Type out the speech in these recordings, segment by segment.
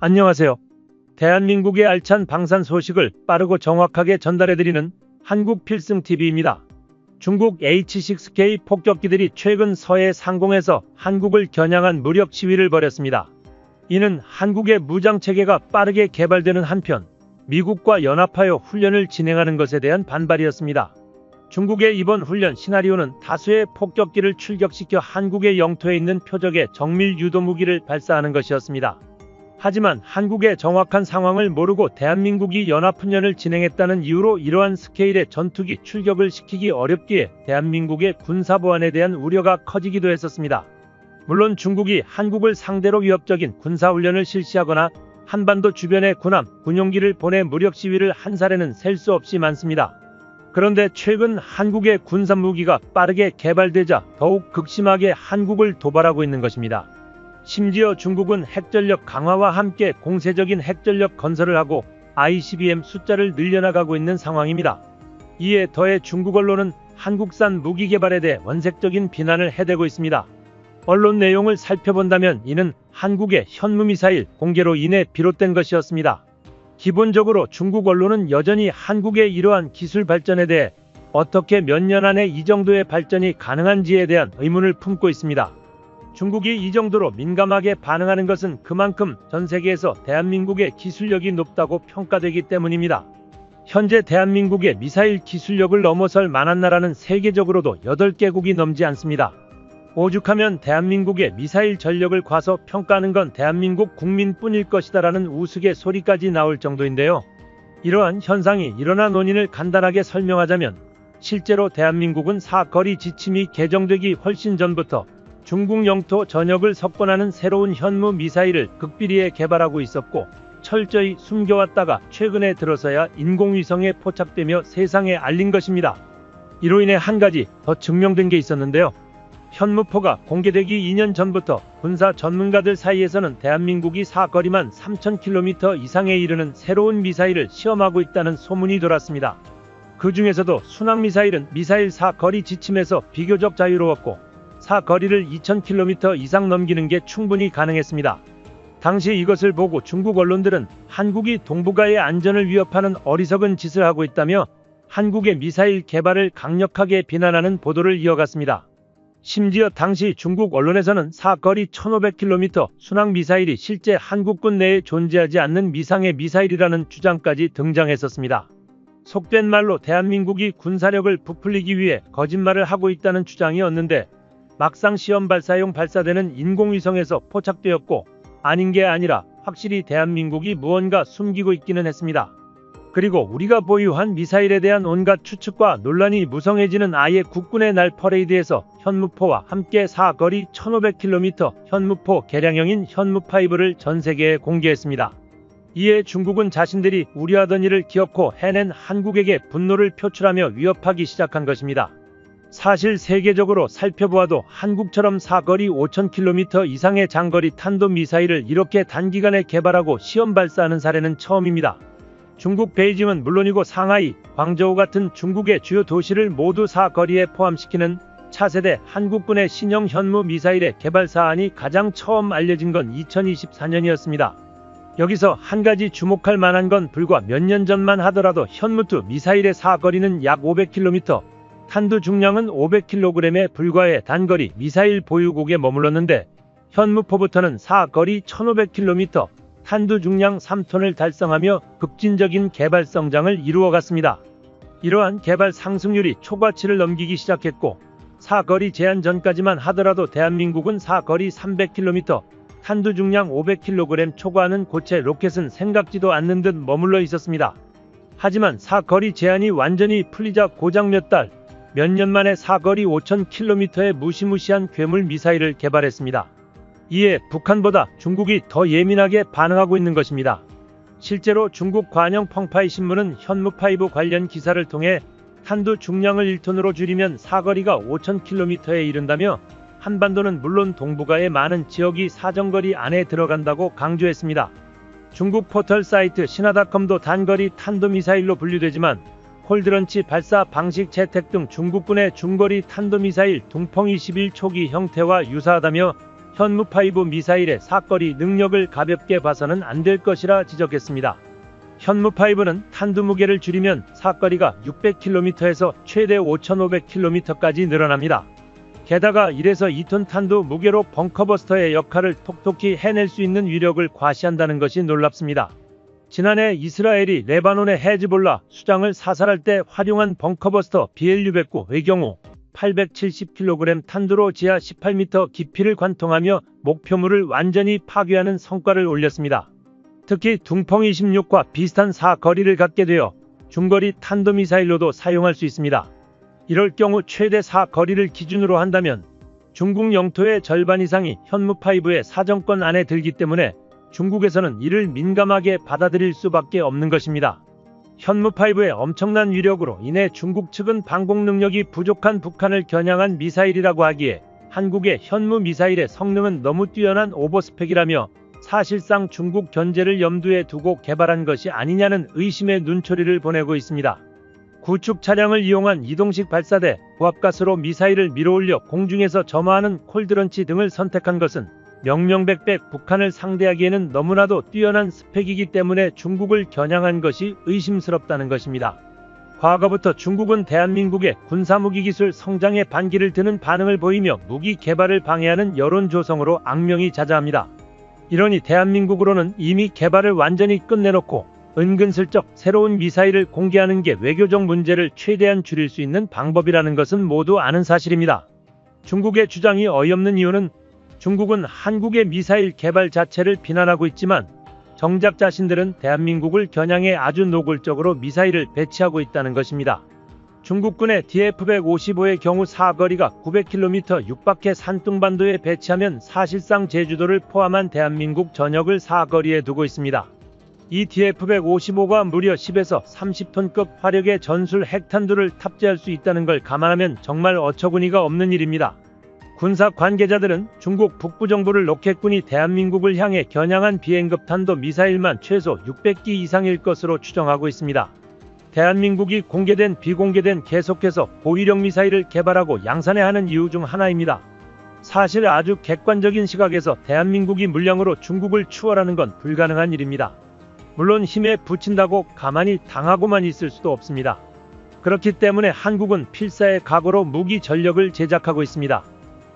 안녕하세요. 대한민국의 알찬 방산 소식을 빠르고 정확하게 전달해드리는 한국필승TV입니다. 중국 H-6K 폭격기들이 최근 서해 상공에서 한국을 겨냥한 무력 시위를 벌였습니다. 이는 한국의 무장체계가 빠르게 개발되는 한편 미국과 연합하여 훈련을 진행하는 것에 대한 반발이었습니다. 중국의 이번 훈련 시나리오는 다수의 폭격기를 출격시켜 한국의 영토에 있는 표적의 정밀 유도 무기를 발사하는 것이었습니다. 하지만 한국의 정확한 상황을 모르고 대한민국이 연합훈련을 진행했다는 이유로 이러한 스케일의 전투기 출격을 시키기 어렵기에 대한민국의 군사보안에 대한 우려가 커지기도 했었습니다. 물론 중국이 한국을 상대로 위협적인 군사훈련을 실시하거나 한반도 주변에 군함, 군용기를 보내 무력 시위를 한 사례는 셀 수 없이 많습니다. 그런데 최근 한국의 군사무기가 빠르게 개발되자 더욱 극심하게 한국을 도발하고 있는 것입니다. 심지어 중국은 핵전력 강화와 함께 공세적인 핵전력 건설을 하고 ICBM 숫자를 늘려나가고 있는 상황입니다. 이에 더해 중국 언론은 한국산 무기 개발에 대해 원색적인 비난을 해대고 있습니다. 언론 내용을 살펴본다면 이는 한국의 현무미사일 공개로 인해 비롯된 것이었습니다. 기본적으로 중국 언론은 여전히 한국의 이러한 기술 발전에 대해 어떻게 몇 년 안에 이 정도의 발전이 가능한지에 대한 의문을 품고 있습니다. 중국이 이 정도로 민감하게 반응하는 것은 그만큼 전 세계에서 대한민국의 기술력이 높다고 평가되기 때문입니다. 현재 대한민국의 미사일 기술력을 넘어설 만한 나라는 세계적으로도 8개국이 넘지 않습니다. 오죽하면 대한민국의 미사일 전력을 과소평가하는 건 대한민국 국민뿐일 것이다라는 우스갯소리까지 나올 정도인데요. 이러한 현상이 일어난 원인을 간단하게 설명하자면 실제로 대한민국은 사거리 지침이 개정되기 훨씬 전부터 중국 영토 전역을 석권하는 새로운 현무 미사일을 극비리에 개발하고 있었고 철저히 숨겨왔다가 최근에 들어서야 인공위성에 포착되며 세상에 알린 것입니다. 이로 인해 한 가지 더 증명된 게 있었는데요. 현무포가 공개되기 2년 전부터 군사 전문가들 사이에서는 대한민국이 사거리만 3000km 이상에 이르는 새로운 미사일을 시험하고 있다는 소문이 돌았습니다. 그 중에서도 순항미사일은 미사일 사거리 지침에서 비교적 자유로웠고 사거리를 2000km 이상 넘기는 게 충분히 가능했습니다. 당시 이것을 보고 중국 언론들은 한국이 동북아의 안전을 위협하는 어리석은 짓을 하고 있다며 한국의 미사일 개발을 강력하게 비난하는 보도를 이어갔습니다. 심지어 당시 중국 언론에서는 사거리 1500km 순항미사일이 실제 한국군 내에 존재하지 않는 미상의 미사일이라는 주장까지 등장했었습니다. 속된 말로 대한민국이 군사력을 부풀리기 위해 거짓말을 하고 있다는 주장이었는데 막상 시험 발사용 발사되는 인공위성에서 포착되었고 아닌 게 아니라 확실히 대한민국이 무언가 숨기고 있기는 했습니다. 그리고 우리가 보유한 미사일에 대한 온갖 추측과 논란이 무성해지는 아예 국군의 날 퍼레이드에서 현무포와 함께 사거리 1500km 현무포 개량형인 현무5를 전 세계에 공개했습니다. 이에 중국은 자신들이 우려하던 일을 기어코 해낸 한국에게 분노를 표출하며 위협하기 시작한 것입니다. 사실 세계적으로 살펴보아도 한국처럼 사거리 5000km 이상의 장거리 탄도미사일을 이렇게 단기간에 개발하고 시험 발사하는 사례는 처음입니다. 중국 베이징은 물론이고 상하이, 광저우 같은 중국의 주요 도시를 모두 사거리에 포함시키는 차세대 한국군의 신형 현무 미사일의 개발 사안이 가장 처음 알려진 건 2024년이었습니다. 여기서 한 가지 주목할 만한 건 불과 몇 년 전만 하더라도 현무2 미사일의 사거리는 약 500km, 탄두 중량은 500kg에 불과해 단거리 미사일 보유국에 머물렀는데 현무포부터는 사거리 1500km, 탄두 중량 3톤을 달성하며 급진적인 개발 성장을 이루어갔습니다. 이러한 개발 상승률이 초과치를 넘기기 시작했고 사거리 제한 전까지만 하더라도 대한민국은 사거리 300km, 탄두 중량 500kg 초과하는 고체 로켓은 생각지도 않는 듯 머물러 있었습니다. 하지만 사거리 제한이 완전히 풀리자 고작 몇 년 만에 사거리 5000km의 무시무시한 괴물 미사일을 개발했습니다. 이에 북한보다 중국이 더 예민하게 반응하고 있는 것입니다. 실제로 중국 관영 펑파이 신문은 현무5 관련 기사를 통해 탄두 중량을 1톤으로 줄이면 사거리가 5000km에 이른다며 한반도는 물론 동북아의 많은 지역이 사정거리 안에 들어간다고 강조했습니다. 중국 포털 사이트 신화닷컴도 단거리 탄도미사일로 분류되지만 콜드런치 발사 방식 채택 등 중국군의 중거리 탄도미사일 둥펑 21 초기 형태와 유사하다며 현무5 미사일의 사거리 능력을 가볍게 봐서는 안 될 것이라 지적했습니다. 현무5는 탄두 무게를 줄이면 사거리가 600km에서 최대 5,500km까지 늘어납니다. 게다가 1에서 2톤 탄두 무게로 벙커버스터의 역할을 톡톡히 해낼 수 있는 위력을 과시한다는 것이 놀랍습니다. 지난해 이스라엘이 레바논의 헤즈볼라 수장을 사살할 때 활용한 벙커버스터 BLU-109의 경우 870kg 탄두로 지하 18m 깊이를 관통하며 목표물을 완전히 파괴하는 성과를 올렸습니다. 특히 둥펑 26과 비슷한 사거리를 갖게 되어 중거리 탄도미사일로도 사용할 수 있습니다. 이럴 경우 최대 사거리를 기준으로 한다면 중국 영토의 절반 이상이 현무5의 사정권 안에 들기 때문에 중국에서는 이를 민감하게 받아들일 수밖에 없는 것입니다. 현무5의 엄청난 위력으로 인해 중국 측은 방공 능력이 부족한 북한을 겨냥한 미사일이라고 하기에 한국의 현무 미사일의 성능은 너무 뛰어난 오버스펙이라며 사실상 중국 견제를 염두에 두고 개발한 것이 아니냐는 의심의 눈초리를 보내고 있습니다. 구축 차량을 이용한 이동식 발사대, 고압가스로 미사일을 밀어올려 공중에서 점화하는 콜드런치 등을 선택한 것은 명명백백 북한을 상대하기에는 너무나도 뛰어난 스펙이기 때문에 중국을 겨냥한 것이 의심스럽다는 것입니다. 과거부터 중국은 대한민국의 군사무기 기술 성장에 반기를 드는 반응을 보이며 무기 개발을 방해하는 여론 조성으로 악명이 자자합니다. 이러니 대한민국으로는 이미 개발을 완전히 끝내놓고 은근슬쩍 새로운 미사일을 공개하는 게 외교적 문제를 최대한 줄일 수 있는 방법이라는 것은 모두 아는 사실입니다. 중국의 주장이 어이없는 이유는 중국은 한국의 미사일 개발 자체를 비난하고 있지만 정작 자신들은 대한민국을 겨냥해 아주 노골적으로 미사일을 배치하고 있다는 것입니다. 중국군의 DF-155의 경우 사거리가 900km 육박해 산둥반도에 배치하면 사실상 제주도를 포함한 대한민국 전역을 사거리에 두고 있습니다. 이 DF-155가 무려 10에서 30톤급 화력의 전술 핵탄두를 탑재할 수 있다는 걸 감안하면 정말 어처구니가 없는 일입니다. 군사 관계자들은 중국 북부정부를 로켓군이 대한민국을 향해 겨냥한 비행급 탄도 미사일만 최소 600기 이상일 것으로 추정하고 있습니다. 대한민국이 공개된 비공개된 계속해서 고위력 미사일을 개발하고 양산해야 하는 이유 중 하나입니다. 사실 아주 객관적인 시각에서 대한민국이 물량으로 중국을 추월하는 건 불가능한 일입니다. 물론 힘에 부친다고 가만히 당하고만 있을 수도 없습니다. 그렇기 때문에 한국은 필사의 각오로 무기 전력을 제작하고 있습니다.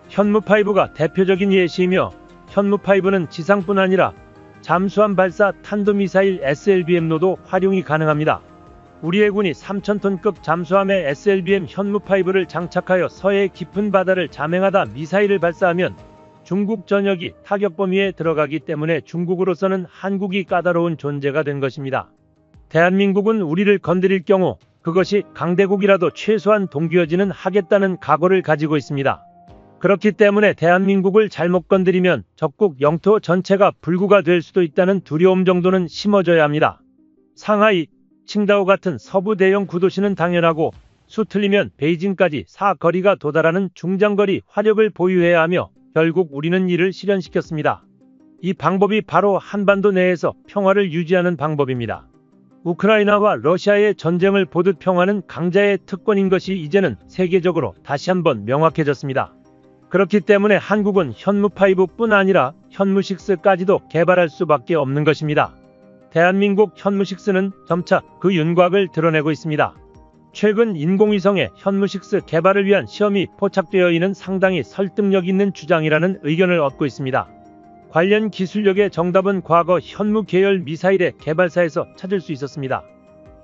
현무5가 대표적인 예시이며 현무5는 지상뿐 아니라 잠수함 발사 탄도미사일 SLBM로도 활용이 가능합니다. 우리 해군이 3,000톤급 잠수함에 SLBM 현무5를 장착하여 서해의 깊은 바다를 잠행하다 미사일을 발사하면 중국 전역이 타격 범위에 들어가기 때문에 중국으로서는 한국이 까다로운 존재가 된 것입니다. 대한민국은 우리를 건드릴 경우 그것이 강대국이라도 최소한 동기어지는 하겠다는 각오를 가지고 있습니다. 그렇기 때문에 대한민국을 잘못 건드리면 적국 영토 전체가 불구가 될 수도 있다는 두려움 정도는 심어줘야 합니다. 상하이, 칭다오 같은 서부 대형 구도시는 당연하고 수 틀리면 베이징까지 사거리가 도달하는 중장거리 화력을 보유해야 하며 결국 우리는 이를 실현시켰습니다. 이 방법이 바로 한반도 내에서 평화를 유지하는 방법입니다. 우크라이나와 러시아의 전쟁을 보듯 평화는 강자의 특권인 것이 이제는 세계적으로 다시 한번 명확해졌습니다. 그렇기 때문에 한국은 현무5뿐 아니라 현무6까지도 개발할 수밖에 없는 것입니다. 대한민국 현무6는 점차 그 윤곽을 드러내고 있습니다. 최근 인공위성의 현무6 개발을 위한 시험이 포착되어 있는 상당히 설득력 있는 주장이라는 의견을 얻고 있습니다. 관련 기술력의 정답은 과거 현무 계열 미사일의 개발사에서 찾을 수 있었습니다.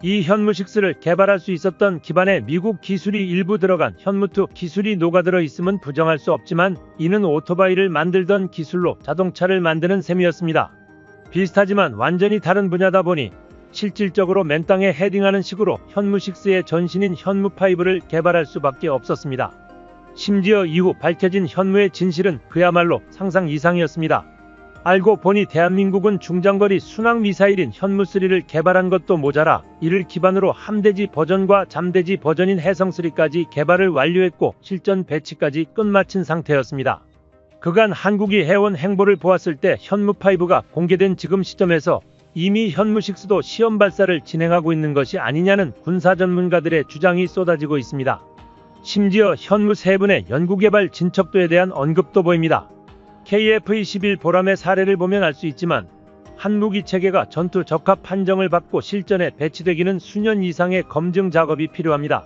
이 현무6를 개발할 수 있었던 기반에 미국 기술이 일부 들어간 현무2 기술이 녹아들어 있음은 부정할 수 없지만 이는 오토바이를 만들던 기술로 자동차를 만드는 셈이었습니다. 비슷하지만 완전히 다른 분야다 보니 실질적으로 맨 땅에 헤딩하는 식으로 현무6의 전신인 현무5를 개발할 수밖에 없었습니다. 심지어 이후 밝혀진 현무의 진실은 그야말로 상상 이상이었습니다. 알고 보니 대한민국은 중장거리 순항미사일인 현무3를 개발한 것도 모자라 이를 기반으로 함대지 버전과 잠대지 버전인 해성3까지 개발을 완료했고 실전 배치까지 끝마친 상태였습니다. 그간 한국이 해온 행보를 보았을 때 현무5가 공개된 지금 시점에서 이미 현무6도 시험 발사를 진행하고 있는 것이 아니냐는 군사 전문가들의 주장이 쏟아지고 있습니다. 심지어 현무3분의 연구개발 진척도에 대한 언급도 보입니다. KF-21 보람의 사례를 보면 알 수 있지만 한무기 체계가 전투 적합 판정을 받고 실전에 배치되기는 수년 이상의 검증 작업이 필요합니다.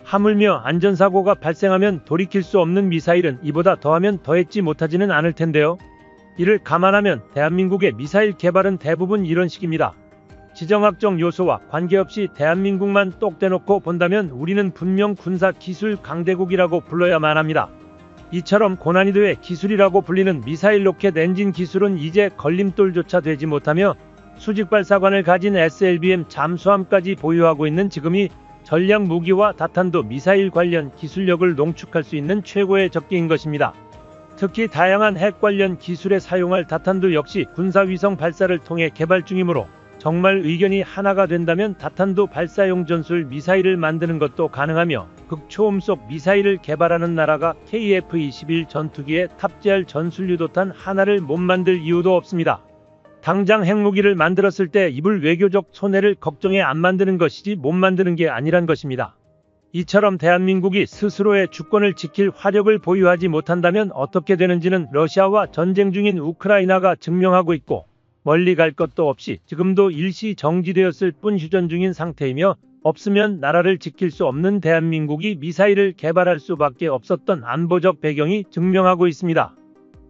하물며 안전사고가 발생하면 돌이킬 수 없는 미사일은 이보다 더하면 더했지 못하지는 않을 텐데요. 이를 감안하면 대한민국의 미사일 개발은 대부분 이런 식입니다. 지정학적 요소와 관계없이 대한민국만 똑 떼놓고 본다면 우리는 분명 군사기술 강대국이라고 불러야만 합니다. 이처럼 고난이도의 기술이라고 불리는 미사일 로켓 엔진 기술은 이제 걸림돌조차 되지 못하며 수직발사관을 가진 SLBM 잠수함까지 보유하고 있는 지금이 전략 무기와 다탄도 미사일 관련 기술력을 농축할 수 있는 최고의 적기인 것입니다. 특히 다양한 핵 관련 기술에 사용할 다탄도 역시 군사위성 발사를 통해 개발 중이므로 정말 의견이 하나가 된다면 다탄도 발사용 전술 미사일을 만드는 것도 가능하며 극초음속 미사일을 개발하는 나라가 KF-21 전투기에 탑재할 전술유도탄 하나를 못 만들 이유도 없습니다. 당장 핵무기를 만들었을 때 입을 외교적 손해를 걱정해 안 만드는 것이지 못 만드는 게 아니란 것입니다. 이처럼 대한민국이 스스로의 주권을 지킬 화력을 보유하지 못한다면 어떻게 되는지는 러시아와 전쟁 중인 우크라이나가 증명하고 있고 멀리 갈 것도 없이 지금도 일시 정지되었을 뿐 휴전 중인 상태이며 없으면 나라를 지킬 수 없는 대한민국이 미사일을 개발할 수밖에 없었던 안보적 배경이 증명하고 있습니다.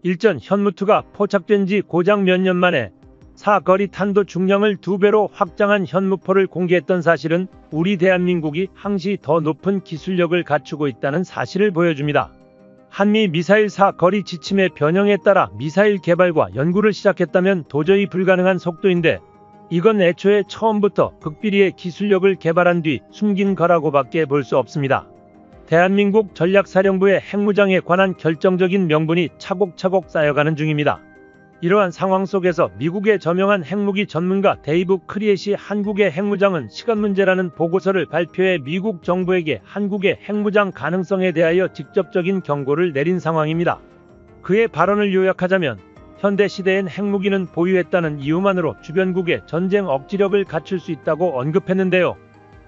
일전 현무2가 포착된 지 고작 몇 년 만에 사거리 탄도 중량을 2배로 확장한 현무포를 공개했던 사실은 우리 대한민국이 항시 더 높은 기술력을 갖추고 있다는 사실을 보여줍니다. 한미 미사일 사거리 지침의 변형에 따라 미사일 개발과 연구를 시작했다면 도저히 불가능한 속도인데 이건 애초에 처음부터 극비리의 기술력을 개발한 뒤 숨긴 거라고밖에 볼 수 없습니다. 대한민국 전략사령부의 핵무장에 관한 결정적인 명분이 차곡차곡 쌓여가는 중입니다. 이러한 상황 속에서 미국의 저명한 핵무기 전문가 데이브 크리엣이 한국의 핵무장은 시간 문제라는 보고서를 발표해 미국 정부에게 한국의 핵무장 가능성에 대하여 직접적인 경고를 내린 상황입니다. 그의 발언을 요약하자면 현대 시대엔 핵무기는 보유했다는 이유만으로 주변국의 전쟁 억지력을 갖출 수 있다고 언급했는데요.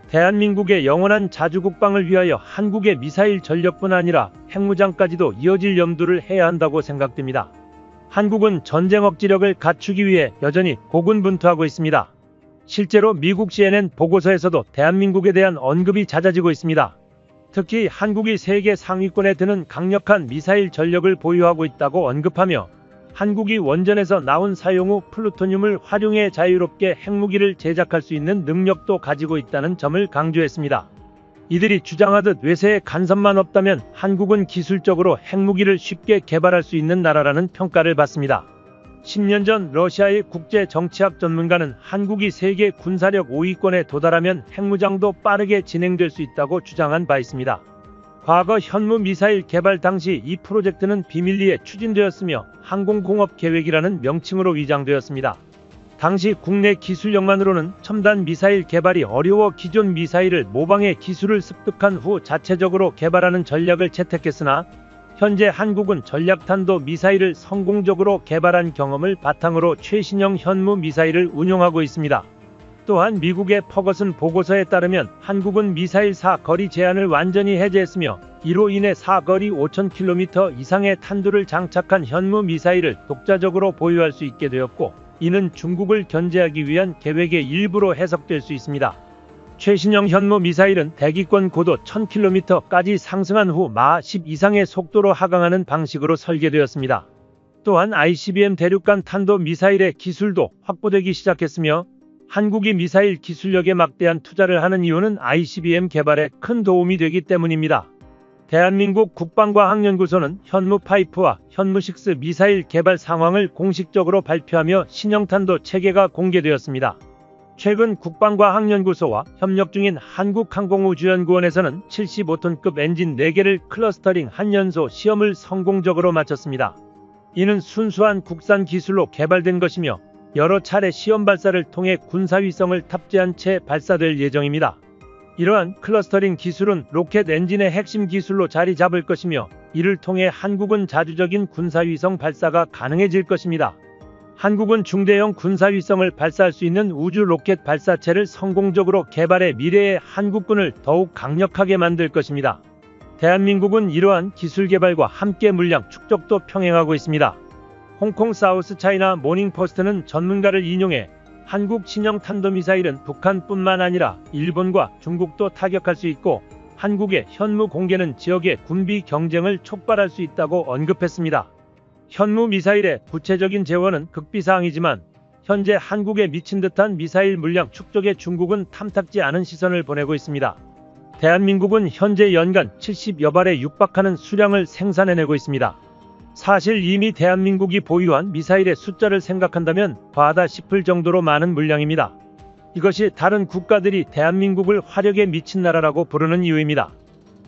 대한민국의 영원한 자주국방을 위하여 한국의 미사일 전력뿐 아니라 핵무장까지도 이어질 염두를 해야 한다고 생각됩니다. 한국은 전쟁 억지력을 갖추기 위해 여전히 고군분투하고 있습니다. 실제로 미국 CNN 보고서에서도 대한민국에 대한 언급이 잦아지고 있습니다. 특히 한국이 세계 상위권에 드는 강력한 미사일 전력을 보유하고 있다고 언급하며 한국이 원전에서 나온 사용 후 플루토늄을 활용해 자유롭게 핵무기를 제작할 수 있는 능력도 가지고 있다는 점을 강조했습니다. 이들이 주장하듯 외세의 간섭만 없다면 한국은 기술적으로 핵무기를 쉽게 개발할 수 있는 나라라는 평가를 받습니다. 10년 전 러시아의 국제정치학 전문가는 한국이 세계 군사력 5위권에 도달하면 핵무장도 빠르게 진행될 수 있다고 주장한 바 있습니다. 과거 현무 미사일 개발 당시 이 프로젝트는 비밀리에 추진되었으며 항공공업 계획이라는 명칭으로 위장되었습니다. 당시 국내 기술력만으로는 첨단 미사일 개발이 어려워 기존 미사일을 모방해 기술을 습득한 후 자체적으로 개발하는 전략을 채택했으나 현재 한국은 전략탄도 미사일을 성공적으로 개발한 경험을 바탕으로 최신형 현무 미사일을 운용하고 있습니다. 또한 미국의 퍼거슨 보고서에 따르면 한국은 미사일 사거리 제한을 완전히 해제했으며 이로 인해 사거리 5,000km 이상의 탄두를 장착한 현무 미사일을 독자적으로 보유할 수 있게 되었고 이는 중국을 견제하기 위한 계획의 일부로 해석될 수 있습니다. 최신형 현무 미사일은 대기권 고도 1000km까지 상승한 후 마 10 이상의 속도로 하강하는 방식으로 설계되었습니다. 또한 ICBM 대륙간 탄도 미사일의 기술도 확보되기 시작했으며 한국이 미사일 기술력에 막대한 투자를 하는 이유는 ICBM 개발에 큰 도움이 되기 때문입니다. 대한민국 국방과학연구소는 현무5와 현무6 미사일 개발 상황을 공식적으로 발표하며 신형탄도 체계가 공개되었습니다. 최근 국방과학연구소와 협력 중인 한국항공우주연구원에서는 75톤급 엔진 4개를 클러스터링 한 연소 시험을 성공적으로 마쳤습니다. 이는 순수한 국산 기술로 개발된 것이며 여러 차례 시험 발사를 통해 군사위성을 탑재한 채 발사될 예정입니다. 이러한 클러스터링 기술은 로켓 엔진의 핵심 기술로 자리 잡을 것이며 이를 통해 한국은 자주적인 군사위성 발사가 가능해질 것입니다. 한국은 중대형 군사위성을 발사할 수 있는 우주 로켓 발사체를 성공적으로 개발해 미래의 한국군을 더욱 강력하게 만들 것입니다. 대한민국은 이러한 기술 개발과 함께 물량 축적도 평행하고 있습니다. 홍콩 사우스 차이나 모닝포스트는 전문가를 인용해 한국 신형 탄도미사일은 북한뿐만 아니라 일본과 중국도 타격할 수 있고 한국의 현무 공개는 지역의 군비 경쟁을 촉발할 수 있다고 언급했습니다. 현무 미사일의 구체적인 재원은 극비사항이지만 현재 한국에 미친 듯한 미사일 물량 축적에 중국은 탐탁지 않은 시선을 보내고 있습니다. 대한민국은 현재 연간 70여 발에 육박하는 수량을 생산해내고 있습니다. 사실 이미 대한민국이 보유한 미사일의 숫자를 생각한다면 과하다 싶을 정도로 많은 물량입니다. 이것이 다른 국가들이 대한민국을 화력에 미친 나라라고 부르는 이유입니다.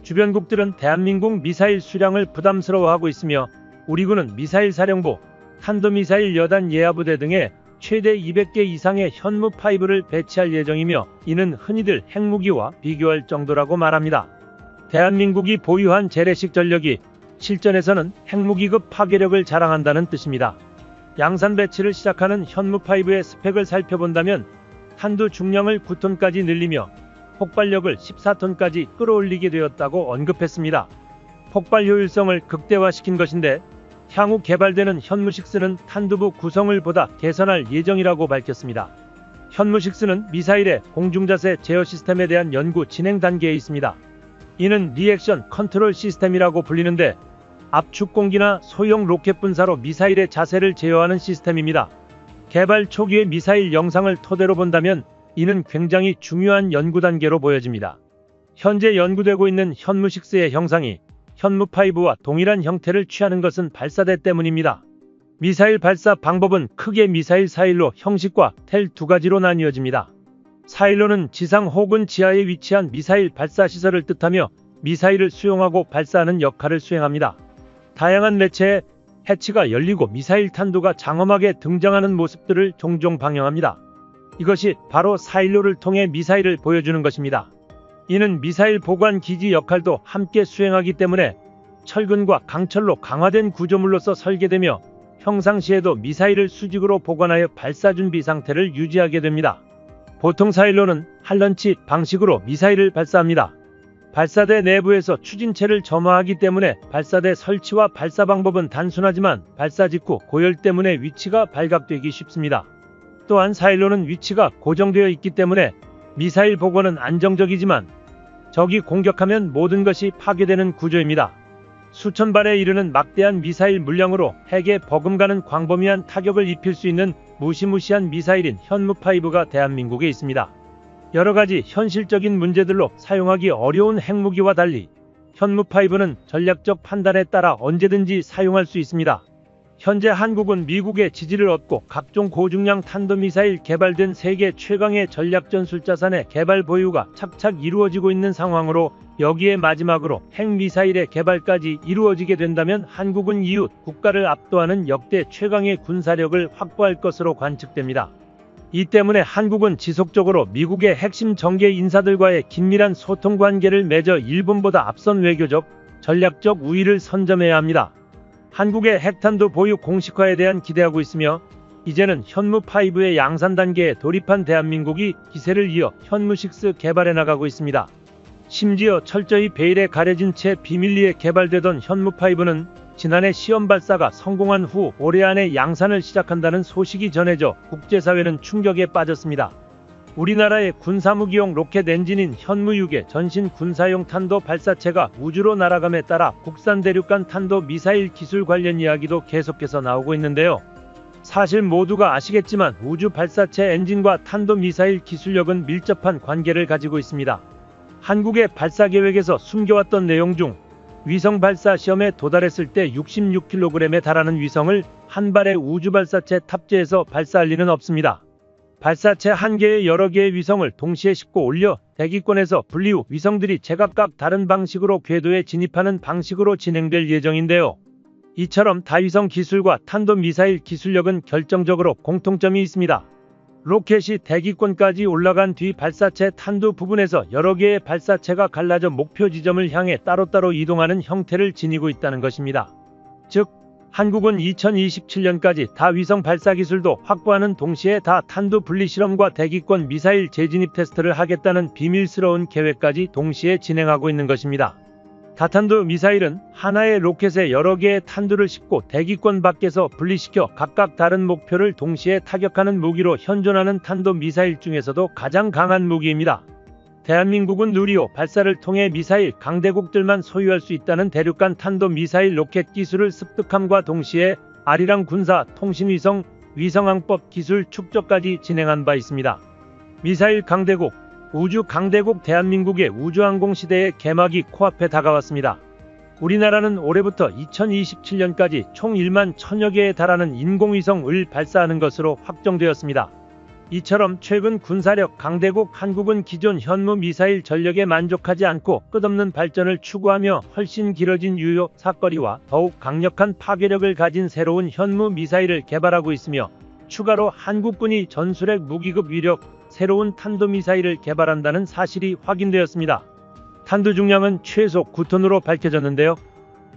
주변국들은 대한민국 미사일 수량을 부담스러워하고 있으며 우리 군은 미사일 사령부, 탄도미사일 여단 예하부대 등에 최대 200개 이상의 현무5를 배치할 예정이며 이는 흔히들 핵무기와 비교할 정도라고 말합니다. 대한민국이 보유한 재래식 전력이 실전에서는 핵무기급 파괴력을 자랑한다는 뜻입니다. 양산 배치를 시작하는 현무5의 스펙을 살펴본다면 탄두 중량을 9톤까지 늘리며 폭발력을 14톤까지 끌어올리게 되었다고 언급했습니다. 폭발 효율성을 극대화시킨 것인데 향후 개발되는 현무6는 탄두부 구성을 보다 개선할 예정이라고 밝혔습니다. 현무6는 미사일의 공중자세 제어 시스템에 대한 연구 진행 단계에 있습니다. 이는 리액션 컨트롤 시스템이라고 불리는데 압축 공기나 소형 로켓 분사로 미사일의 자세를 제어하는 시스템입니다. 개발 초기의 미사일 영상을 토대로 본다면 이는 굉장히 중요한 연구 단계로 보여집니다. 현재 연구되고 있는 현무6의 형상이 현무5와 동일한 형태를 취하는 것은 발사대 때문입니다. 미사일 발사 방법은 크게 미사일 사일로 형식과 텔 두 가지로 나뉘어집니다. 사일로는 지상 혹은 지하에 위치한 미사일 발사 시설을 뜻하며 미사일을 수용하고 발사하는 역할을 수행합니다. 다양한 매체에 해치가 열리고 미사일 탄두가 장엄하게 등장하는 모습들을 종종 방영합니다. 이것이 바로 사일로를 통해 미사일을 보여주는 것입니다. 이는 미사일 보관 기지 역할도 함께 수행하기 때문에 철근과 강철로 강화된 구조물로서 설계되며 평상시에도 미사일을 수직으로 보관하여 발사 준비 상태를 유지하게 됩니다. 보통 사일로는 할런치 방식으로 미사일을 발사합니다. 발사대 내부에서 추진체를 점화하기 때문에 발사대 설치와 발사 방법은 단순하지만 발사 직후 고열 때문에 위치가 발각되기 쉽습니다. 또한 사일로는 위치가 고정되어 있기 때문에 미사일 보관은 안정적이지만 적이 공격하면 모든 것이 파괴되는 구조입니다. 수천 발에 이르는 막대한 미사일 물량으로 핵에 버금가는 광범위한 타격을 입힐 수 있는 무시무시한 미사일인 현무5가 대한민국에 있습니다. 여러가지 현실적인 문제들로 사용하기 어려운 핵무기와 달리 현무5는 전략적 판단에 따라 언제든지 사용할 수 있습니다. 현재 한국은 미국의 지지를 얻고 각종 고중량 탄도미사일 개발된 세계 최강의 전략전술자산의 개발 보유가 착착 이루어지고 있는 상황으로 여기에 마지막으로 핵미사일의 개발까지 이루어지게 된다면 한국은 이웃 국가를 압도하는 역대 최강의 군사력을 확보할 것으로 관측됩니다. 이 때문에 한국은 지속적으로 미국의 핵심 정계 인사들과의 긴밀한 소통 관계를 맺어 일본보다 앞선 외교적, 전략적 우위를 선점해야 합니다. 한국의 핵탄두 보유 공식화에 대한 기대하고 있으며 이제는 현무5의 양산 단계에 돌입한 대한민국이 기세를 이어 현무6 개발해 나가고 있습니다. 심지어 철저히 베일에 가려진 채 비밀리에 개발되던 현무5는 지난해 시험 발사가 성공한 후 올해 안에 양산을 시작한다는 소식이 전해져 국제사회는 충격에 빠졌습니다. 우리나라의 군사무기용 로켓 엔진인 현무6의 전신 군사용 탄도 발사체가 우주로 날아감에 따라 국산 대륙간 탄도 미사일 기술 관련 이야기도 계속해서 나오고 있는데요. 사실 모두가 아시겠지만 우주 발사체 엔진과 탄도 미사일 기술력은 밀접한 관계를 가지고 있습니다. 한국의 발사 계획에서 숨겨왔던 내용 중 위성 발사 시험에 도달했을 때 66kg에 달하는 위성을 한 발의 우주 발사체 탑재해서 발사할 리는 없습니다. 발사체 한 개에 여러 개의 위성을 동시에 싣고 올려 대기권에서 분리 후 위성들이 제각각 다른 방식으로 궤도에 진입하는 방식으로 진행될 예정인데요. 이처럼 다위성 기술과 탄도미사일 기술력은 결정적으로 공통점이 있습니다. 로켓이 대기권까지 올라간 뒤 발사체 탄두 부분에서 여러 개의 발사체가 갈라져 목표 지점을 향해 따로따로 이동하는 형태를 지니고 있다는 것입니다. 즉, 한국은 2027년까지 다위성 발사 기술도 확보하는 동시에 다 탄두 분리 실험과 대기권 미사일 재진입 테스트를 하겠다는 비밀스러운 계획까지 동시에 진행하고 있는 것입니다. 다탄두 미사일은 하나의 로켓에 여러 개의 탄두를 싣고 대기권 밖에서 분리시켜 각각 다른 목표를 동시에 타격하는 무기로 현존하는 탄도 미사일 중에서도 가장 강한 무기입니다. 대한민국은 누리호 발사를 통해 미사일 강대국들만 소유할 수 있다는 대륙간 탄도 미사일 로켓 기술을 습득함과 동시에 아리랑 군사 통신위성 위성항법 기술 축적까지 진행한 바 있습니다. 미사일 강대국, 우주 강대국 대한민국의 우주항공 시대의 개막이 코앞에 다가왔습니다. 우리나라는 올해부터 2027년까지 총 1만 1000여 개에 달하는 인공위성을 발사하는 것으로 확정되었습니다. 이처럼 최근 군사력 강대국 한국은 기존 현무 미사일 전력에 만족하지 않고 끝없는 발전을 추구하며 훨씬 길어진 유효 사거리와 더욱 강력한 파괴력을 가진 새로운 현무 미사일을 개발하고 있으며 추가로 한국군이 전술핵 무기급 위력 새로운 탄도미사일을 개발한다는 사실이 확인되었습니다. 탄두 중량은 최소 9톤으로 밝혀졌는데요.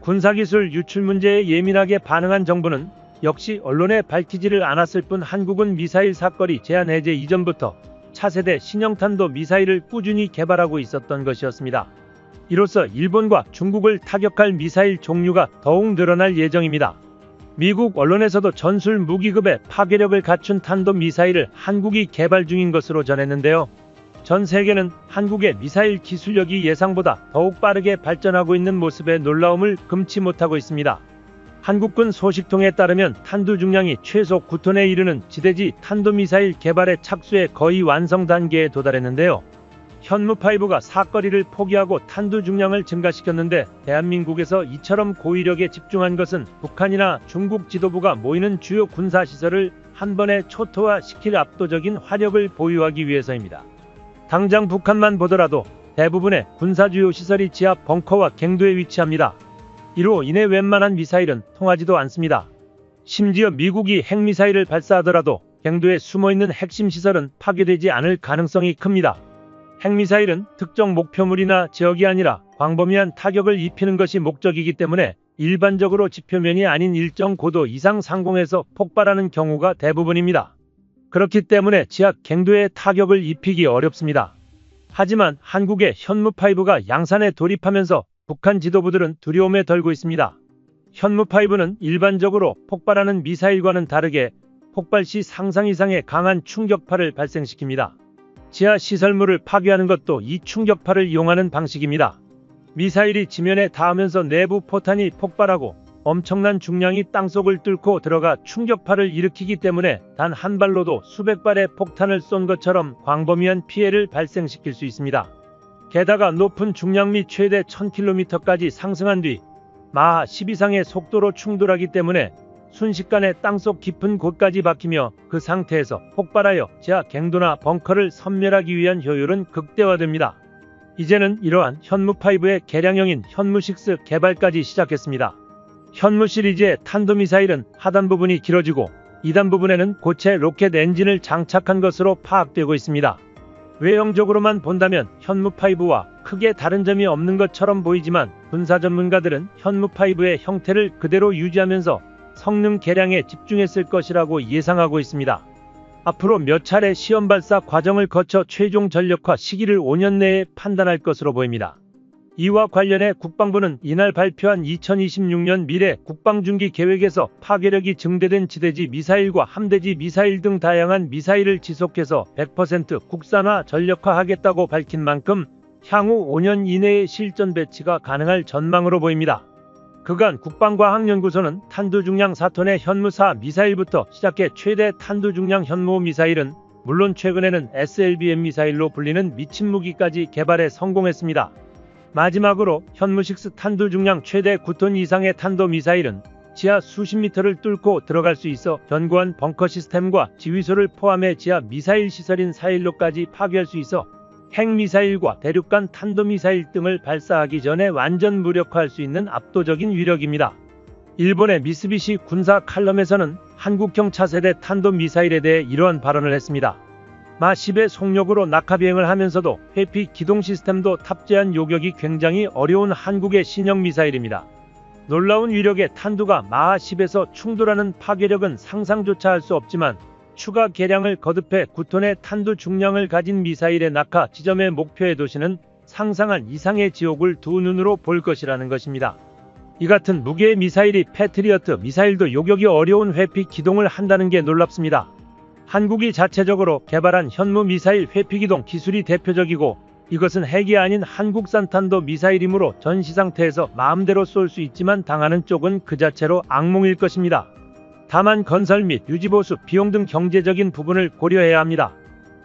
군사기술 유출 문제에 예민하게 반응한 정부는 역시 언론에 밝히지를 않았을 뿐 한국은 미사일 사거리 제한 해제 이전부터 차세대 신형탄도 미사일을 꾸준히 개발하고 있었던 것이었습니다. 이로써 일본과 중국을 타격할 미사일 종류가 더욱 늘어날 예정입니다. 미국 언론에서도 전술 무기급의 파괴력을 갖춘 탄도 미사일을 한국이 개발 중인 것으로 전했는데요. 전 세계는 한국의 미사일 기술력이 예상보다 더욱 빠르게 발전하고 있는 모습에 놀라움을 금치 못하고 있습니다. 한국군 소식통에 따르면 탄두 중량이 최소 9톤에 이르는 지대지 탄도미사일 개발의 착수에 거의 완성 단계에 도달했는데요. 현무5가 사거리를 포기하고 탄두 중량을 증가시켰는데 대한민국에서 이처럼 고위력에 집중한 것은 북한이나 중국 지도부가 모이는 주요 군사시설을 한 번에 초토화시킬 압도적인 화력을 보유하기 위해서입니다. 당장 북한만 보더라도 대부분의 군사주요 시설이 지하 벙커와 갱도에 위치합니다. 이로 인해 웬만한 미사일은 통하지도 않습니다. 심지어 미국이 핵미사일을 발사하더라도 갱도에 숨어있는 핵심 시설은 파괴되지 않을 가능성이 큽니다. 핵미사일은 특정 목표물이나 지역이 아니라 광범위한 타격을 입히는 것이 목적이기 때문에 일반적으로 지표면이 아닌 일정 고도 이상 상공에서 폭발하는 경우가 대부분입니다. 그렇기 때문에 지하 갱도에 타격을 입히기 어렵습니다. 하지만 한국의 현무5가 양산에 돌입하면서 북한 지도부들은 두려움에 떨고 있습니다. 현무5는 일반적으로 폭발하는 미사일과는 다르게 폭발 시 상상 이상의 강한 충격파를 발생시킵니다. 지하 시설물을 파괴하는 것도 이 충격파를 이용하는 방식입니다. 미사일이 지면에 닿으면서 내부 포탄이 폭발하고 엄청난 중량이 땅속을 뚫고 들어가 충격파를 일으키기 때문에 단 한 발로도 수백 발의 폭탄을 쏜 것처럼 광범위한 피해를 발생시킬 수 있습니다. 게다가 높은 중량 및 최대 1000km까지 상승한 뒤 마하 10 이상의 속도로 충돌하기 때문에 순식간에 땅속 깊은 곳까지 박히며 그 상태에서 폭발하여 지하 갱도나 벙커를 섬멸하기 위한 효율은 극대화됩니다. 이제는 이러한 현무5의 개량형인 현무6 개발까지 시작했습니다. 현무 시리즈의 탄도미사일은 하단 부분이 길어지고 2단 부분에는 고체 로켓 엔진을 장착한 것으로 파악되고 있습니다. 외형적으로만 본다면 현무5와 크게 다른 점이 없는 것처럼 보이지만 군사 전문가들은 현무5의 형태를 그대로 유지하면서 성능 개량에 집중했을 것이라고 예상하고 있습니다. 앞으로 몇 차례 시험 발사 과정을 거쳐 최종 전력화 시기를 5년 내에 판단할 것으로 보입니다. 이와 관련해 국방부는 이날 발표한 2026년 미래 국방중기 계획에서 파괴력이 증대된 지대지 미사일과 함대지 미사일 등 다양한 미사일을 지속해서 100% 국산화 전력화하겠다고 밝힌 만큼 향후 5년 이내에 실전 배치가 가능할 전망으로 보입니다. 그간 국방과학연구소는 탄두 중량 4톤의 현무4 미사일부터 시작해 최대 탄두 중량 현무 미사일은 물론 최근에는 SLBM 미사일로 불리는 미친 무기까지 개발에 성공했습니다. 마지막으로 현무6 탄두 중량 최대 9톤 이상의 탄도 미사일은 지하 수십 미터를 뚫고 들어갈 수 있어 견고한 벙커 시스템과 지휘소를 포함해 지하 미사일 시설인 사일로까지 파괴할 수 있어 핵미사일과 대륙간 탄도미사일 등을 발사하기 전에 완전 무력화할 수 있는 압도적인 위력입니다. 일본의 미쓰비시 군사 칼럼에서는 한국형 차세대 탄도미사일에 대해 이러한 발언을 했습니다. 마 10의 속력으로 낙하비행을 하면서도 회피 기동 시스템도 탑재한 요격이 굉장히 어려운 한국의 신형 미사일입니다. 놀라운 위력의 탄두가 마하 10에서 충돌하는 파괴력은 상상조차 할 수 없지만 추가 개량을 거듭해 9톤의 탄두 중량을 가진 미사일의 낙하 지점의 목표의 도시는 상상한 이상의 지옥을 두 눈으로 볼 것이라는 것입니다. 이 같은 무게의 미사일이 패트리어트 미사일도 요격이 어려운 회피 기동을 한다는 게 놀랍습니다. 한국이 자체적으로 개발한 현무 미사일 회피 기동 기술이 대표적이고, 이것은 핵이 아닌 한국산 탄도 미사일이므로 전시 상태에서 마음대로 쏠 수 있지만 당하는 쪽은 그 자체로 악몽일 것입니다. 다만 건설 및 유지보수 비용 등 경제적인 부분을 고려해야 합니다.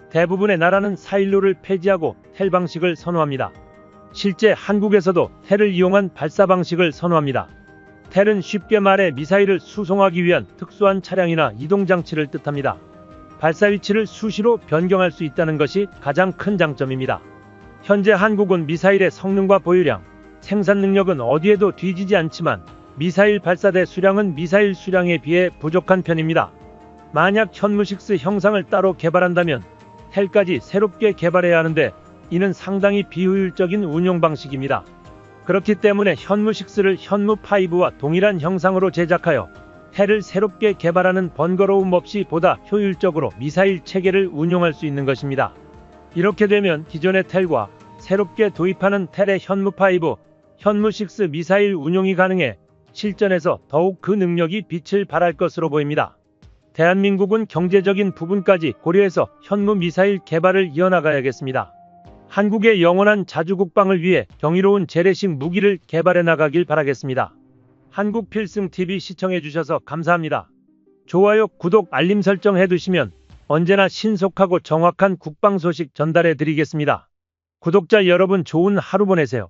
대부분의 나라는 4.16를 폐지하고 텔 방식을 선호합니다. 실제 한국에서도 텔을 이용한 발사 방식을 선호합니다. 텔은 쉽게 말해 미사일을 수송하기 위한 특수한 차량이나 이동장치를 뜻합니다. 발사 위치를 수시로 변경할 수 있다는 것이 가장 큰 장점입니다. 현재 한국은 미사일의 성능과 보유량, 생산 능력은 어디에도 뒤지지 않지만 미사일 발사대 수량은 미사일 수량에 비해 부족한 편입니다. 만약 현무6 형상을 따로 개발한다면 텔까지 새롭게 개발해야 하는데, 이는 상당히 비효율적인 운용 방식입니다. 그렇기 때문에 현무6를 현무5와 동일한 형상으로 제작하여 텔을 새롭게 개발하는 번거로움 없이 보다 효율적으로 미사일 체계를 운용할 수 있는 것입니다. 이렇게 되면 기존의 텔과 새롭게 도입하는 텔의 현무5, 현무6 미사일 운용이 가능해 실전에서 더욱 그 능력이 빛을 발할 것으로 보입니다. 대한민국은 경제적인 부분까지 고려해서 현무 미사일 개발을 이어나가야겠습니다. 한국의 영원한 자주국방을 위해 경이로운 재래식 무기를 개발해 나가길 바라겠습니다. 한국필승TV 시청해주셔서 감사합니다. 좋아요, 구독, 알림 설정 해두시면 언제나 신속하고 정확한 국방 소식 전달해 드리겠습니다. 구독자 여러분, 좋은 하루 보내세요.